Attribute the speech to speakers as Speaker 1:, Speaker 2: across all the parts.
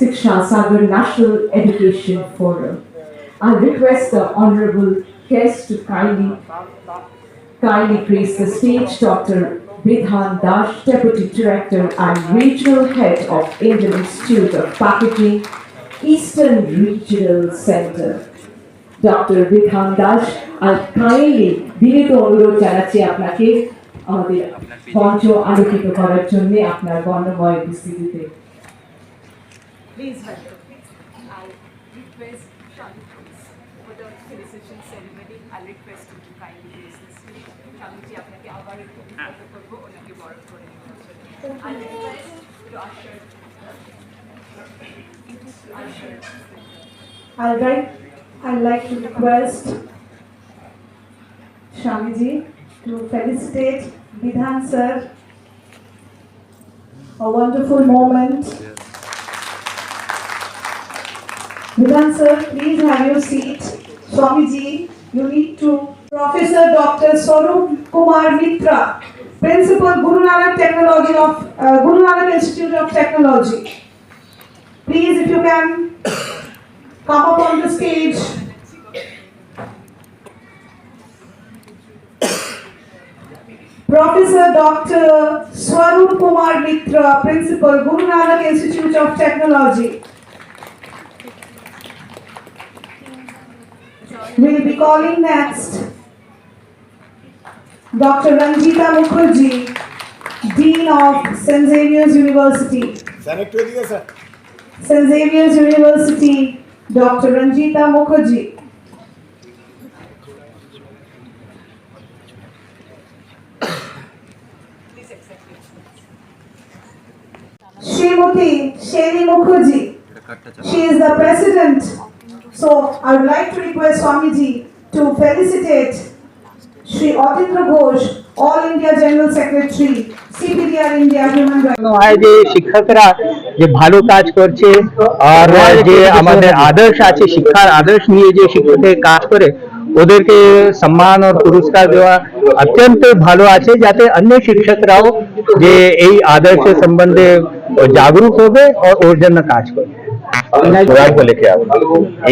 Speaker 1: Shiksha Sagar National Education Forum. I request the Honorable guest to kindly grace the stage Dr. Vidhan Das, Deputy Director and Regional Head of Indian Institute of Packaging, Eastern Regional Center. Dr. Vidhan Das, I'll kindly বিনীত অনুরোধ জানাচ্ছি আপনাকে আমাদের মঞ্চ আলোকিত করার জন্য আপনার বর্ণময় উপস্থিতিতে। Please welcome. I request Shami for the felicitation ceremony. I request you to kindly raise the stage. Shami ji, আপনাকে আবার একটু বিনীত করব ওনাকে বরণ করে নেওয়ার জন্য। I request to usher. I'd like to request Shami ji to felicitate Vidhan sir. A wonderful moment. Vidhan sir, please have your seat. Swami ji, you need to. Professor Dr. Swarup Kumar Mitra, Principal Guru Nanak Guru Nanak Institute of Technology. Please, if you can come up on the stage. Professor Dr. Swarup Kumar Mitra, Principal Guru Nanak Institute of Technology. We'll be calling next Dr. Ranjita Mukherjee, Dean of St. Xavier's University. St. Xavier's University, Dr. Ranjita Mukherjee. Srimati Sheri Mukherjee, she is the president. So I would like to request Swamiji to felicitate Shri Atindra Ghosh, All India General Secretary, CPDR India Human Rights.
Speaker 2: যে শিক্ষকরা যে ভালো কাজ করছে আর যে আমাদের আদর্শ আছে, শিক্ষার আদর্শ নিয়ে যে শিক্ষকের কাজ করে ওদেরকে সম্মান আর পুরস্কার দেওয়া অত্যন্ত ভালো আছে, যাতে অন্য শিক্ষকরাও যে এই আদর্শ সম্বন্ধে জাগরুক হবে আর ওর জন্য কাজ করবে।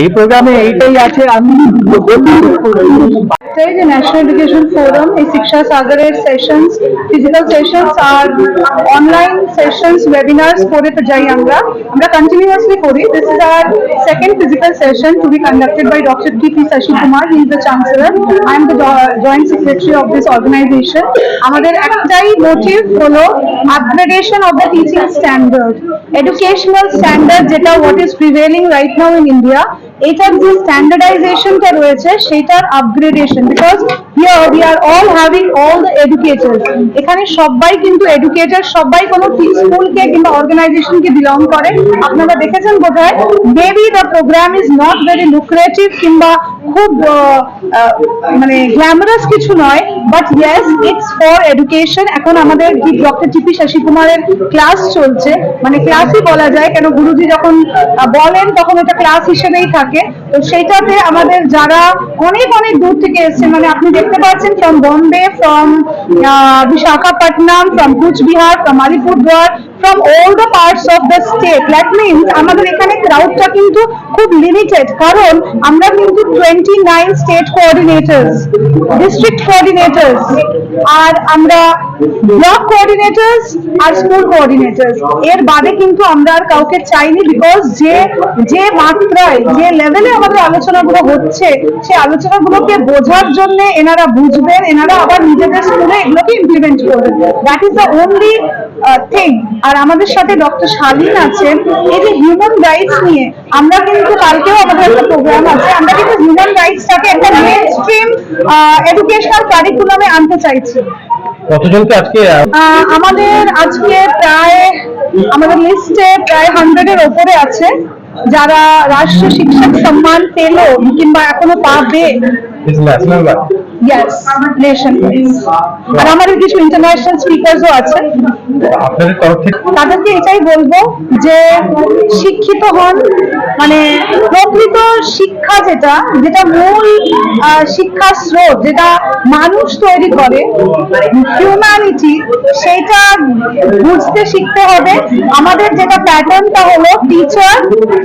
Speaker 2: এই প্রোগ্রামে এইটাই আছে। আমি
Speaker 3: ন্যাশনাল এডুকেশন ফোরাম এই শিক্ষা সাগরের সেশনস, ফিজিক্যাল সেশনস আর অনলাইন সেশনস, ওয়েবিনার্স করে তো যাই আমরা কন্টিনিউয়াসলি করি। This is our second physical session to be conducted by doctor T P. Shashi Kumar. He is the chancellor, I am the joint secretary of this organization. আমাদের একটাই motive হলো upgradation of the teaching standard, educational standard, যেটা what is prevailing right now in India, এটার যে স্ট্যান্ডার্ডাইজেশনটা রয়েছে সেটার upgradation, because here we are all having all the educators. এখানে সবাই কিন্তু এডুকেটার, সবাই কোনো স্কুলকে কিংবা অর্গানাইজেশনকে বিলং করে। আপনারা দেখেছেন বোধহয়, maybe the programme is not very lucrative কিংবা খুব মানে গ্ল্যামারাস কিছু নয়, but yes it's for education. এখন আমাদের ডক্টর টি.পি. শশী কুমারের ক্লাস চলছে, মানে ক্লাসই বলা যায়, কেন গুরুজি যখন বলেন তখন এটা ক্লাস হিসেবেই থাকে। তো সেইটাতে আমাদের যারা অনেক অনেক দূর থেকে এসছে, মানে আপনি দেখতে পাচ্ছেন from Bombay, from Visakhapatnam, from Cooch Behar, from Alipurduar, from all the parts of the state. That means আমাদের এখানে ক্রাউডটা কিন্তু খুব লিমিটেড, কারণ আমরা কিন্তু 29 স্টেট কোঅর্ডিনেটরস, ডিস্ট্রিক্ট কোঅর্ডিনেটরস, আর আমরা ব্লক কোঅর্ডিনেটরস আর স্কুল কোঅর্ডিনেটরস। এর বাদে কিন্তু আমরা আর কাউকে চাইনি, বিকজ যে মাত্রায়, যে লেভেলে আমাদের আলোচনাগুলো হচ্ছে, সেই আলোচনাগুলোকে বোঝার জন্য এনারা বুঝবেন, এনারা আবার নিজেদের স্কুলে এগুলোকে ইমপ্লিমেন্ট করবেন। That is the only thing. আর আমাদের সাথে ডক্টর শালীন আছেন। এই যে হিউম্যান রাইটস নিয়ে আমরা কিন্তু কালকেও আমাদের একটা প্রোগ্রাম আছে, আমরা কিন্তু হিউম্যান রাইটসটাকে একটা মেইন স্ট্রিম এডুকেশনাল কারিকুলামে আনতে চাইছি।
Speaker 2: কতজনকে আজকে
Speaker 3: আমাদের আজকে প্রায় আমাদের লিস্টে প্রায় 100-এর ওপরে আছে যারা রাষ্ট্রীয় শিক্ষক সম্মান পেল কিংবা এখনো পাবে। Yes, nation. আর আমাদের কিছু ইন্টারন্যাশনাল স্পিকারসও আছে।
Speaker 2: আপনাদের তরফ থেকে
Speaker 3: তাদেরকে এটাই বলবো যে শিক্ষিত হন, মানে প্রকৃত শিক্ষা যেটা মূল শিক্ষা স্রোত, যেটা মানুষ তৈরি করে, হিউম্যানিটি, সেটা বুঝতে শিখতে হবে। আমাদের যেটা প্যাটার্নটা হলো teacher,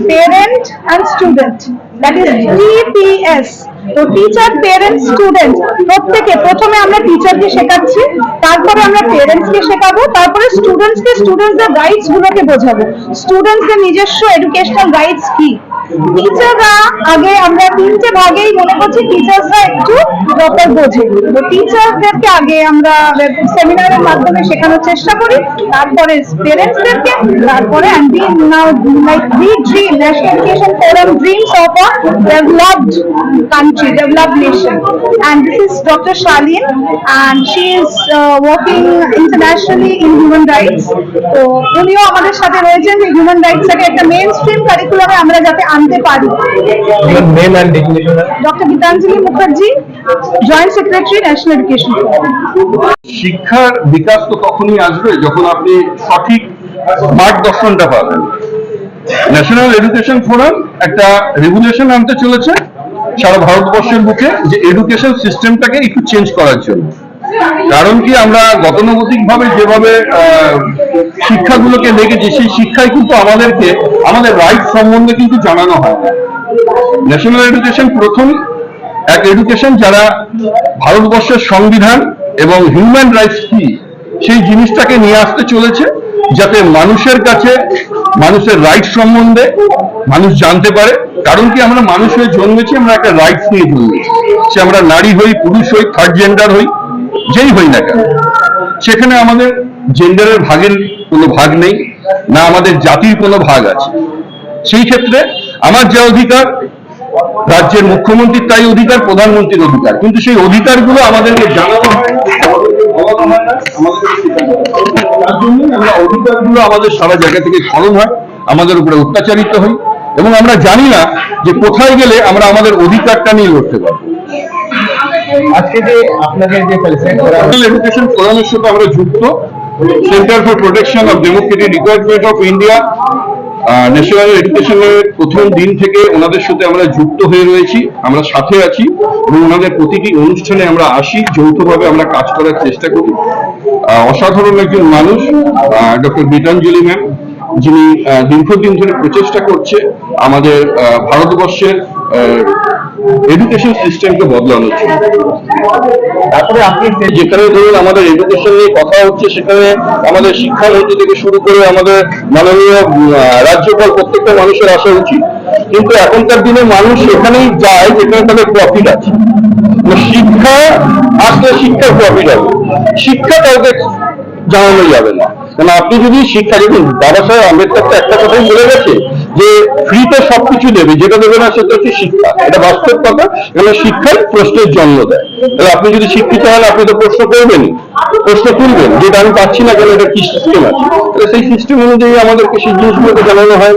Speaker 3: parent and student, that is TPS। তো টিচার, পেরেন্ট, স্টুডেন্ট প্রত্যেকে, প্রথমে আমরা টিচারকে শেখাচ্ছি, তারপরে আমরা পেরেন্টসকে শেখাবো, তারপরে স্টুডেন্টসদের রাইটস গুলোকে বোঝাবো, স্টুডেন্টসদের নিজস্ব এডুকেশনাল রাইটস কি। টিচাররা আগে আমরা তিনটে ভাগেই মনে করছি টিচার্সরা একটু প্রপার বোঝে, তো টিচারদেরকে আগে আমরা সেমিনারের মাধ্যমে শেখানোর চেষ্টা করি, তারপরে পেরেন্টসদেরকে, তারপরে and we now like we dream, National Education Forum dreams of a developed country, developed nation, and this is Dr. Shaleen, and she is working internationally in human rights. তো উনিও আমাদের সাথে রয়েছেন যে হিউম্যান রাইটসটাকে একটা মেইন স্ট্রিম কারিকুলামে আমরা যাতে আনতে পারি।
Speaker 2: Name and dignity.
Speaker 3: Doctor Geetanjali Mukherjee, joint secretary, national education.
Speaker 4: শিক্ষার বিকাশ তো তখনই আসবে যখন আপনি সঠিক মার্গদর্শনটা পাবেন। ন্যাশনাল এডুকেশন ফোরাম একটা রেগুলেশন আনতে চলেছে সারা ভারতবর্ষের বুকে, যে এডুকেশন সিস্টেমটাকে একটু চেঞ্জ করার জন্য। কারণ কি, আমরা গতানুগতিক ভাবে যেভাবে শিক্ষাগুলোকে দেখেছি, সেই শিক্ষায় কিন্তু আমাদেরকে আমাদের রাইট সম্বন্ধে কিন্তু জানানো হয় না। ন্যাশনাল এডুকেশন প্রথম এক এডুকেশন যারা ভারতবর্ষের সংবিধান এবং হিউম্যান রাইটস কি সেই জিনিসটাকে নিয়ে আসতে চলেছে, যাতে মানুষের কাছে মানুষের রাইট সম্বন্ধে মানুষ জানতে পারে। কারণ কি, আমরা মানুষ হয়ে জন্মেছি, আমরা একটা রাইটস নিয়ে জন্মেছি। সে আমরা নারী হই, পুরুষ হই, থার্ড জেন্ডার হই, যেই হই না কেন, সেখানে আমাদের জেন্ডারের ভাগের কোনো ভাগ নেই, না আমাদের জাতির কোনো ভাগ আছে। সেই ক্ষেত্রে আমার যে অধিকার, রাজ্যের মুখ্যমন্ত্রীর তাই অধিকার, প্রধানমন্ত্রীর অধিকার, কিন্তু সেই অধিকারগুলো আমাদেরকে জানানো হয় না, বলানো হয় না, আমাদেরকে শেখানো হয় না। তার জন্যই আমরা অধিকারগুলো আমাদের সারা জায়গা থেকে খরণ হয়, আমাদের উপরে অত্যাচারিত হই, এবং আমরা জানি না যে কোথায় গেলে আমরা আমাদের অধিকারটা নিয়ে লড়তে পারবো।
Speaker 2: আজকে যে আপনাদের যে
Speaker 4: ন্যাশনাল এডুকেশন ফোরামের সাথে আমরা যুক্ত, centre for protection of Democratic requirement of India, national এডুকেশনের প্রথম দিন থেকে ওনাদের সাথে আমরা যুক্ত হয়ে রয়েছি, আমরা সাথে আছি, এবং ওনাদের প্রতিটি অনুষ্ঠানে আমরা আসি, যৌথভাবে আমরা কাজ করার চেষ্টা করি। অসাধারণ একজন মানুষ ডক্টর গীতাঞ্জলি ম্যাম, যিনি দীর্ঘদিন ধরে প্রচেষ্টা করছে আমাদের ভারতবর্ষের এডুকেশন সিস্টেমকে বদলানোর জন্য। তারপরে আপনি যেখানে ধরুন আমাদের এডুকেশন নিয়ে কথা হচ্ছে, সেখানে আমাদের শিক্ষামন্ত্রী থেকে শুরু করে আমাদের মাননীয় রাজ্যপাল, প্রত্যেকটা মানুষের আসা উচিত। কিন্তু এখনকার দিনে মানুষ সেখানেই যায় যেখানে তাদের প্রফিট আছে। শিক্ষা আসলে শিক্ষার প্রফিট হবে, শিক্ষা কাউকে জানানো যাবে না। কারণ আপনি যদি শিক্ষা, দেখুন বাবা সাহেব আম্বেদকর তো একটা কথাই বলে গেছে যে ফ্রিতে সবকিছু দেবে, যেটা দেবে না সেটা হচ্ছে শিক্ষা। এটা বাস্তব কথা, কারণ শিক্ষাই প্রশ্নের জন্ম দেয়। তাহলে আপনি যদি শিক্ষিত হন, আপনি তো প্রশ্ন করবেনই, প্রশ্ন তুলবেন, যেটা আমি পাচ্ছি না কেন, এটা কি সিস্টেম আছে, তাহলে সেই সিস্টেম অনুযায়ী আমাদেরকে সেই জিনিসগুলোকে জানানো হয়।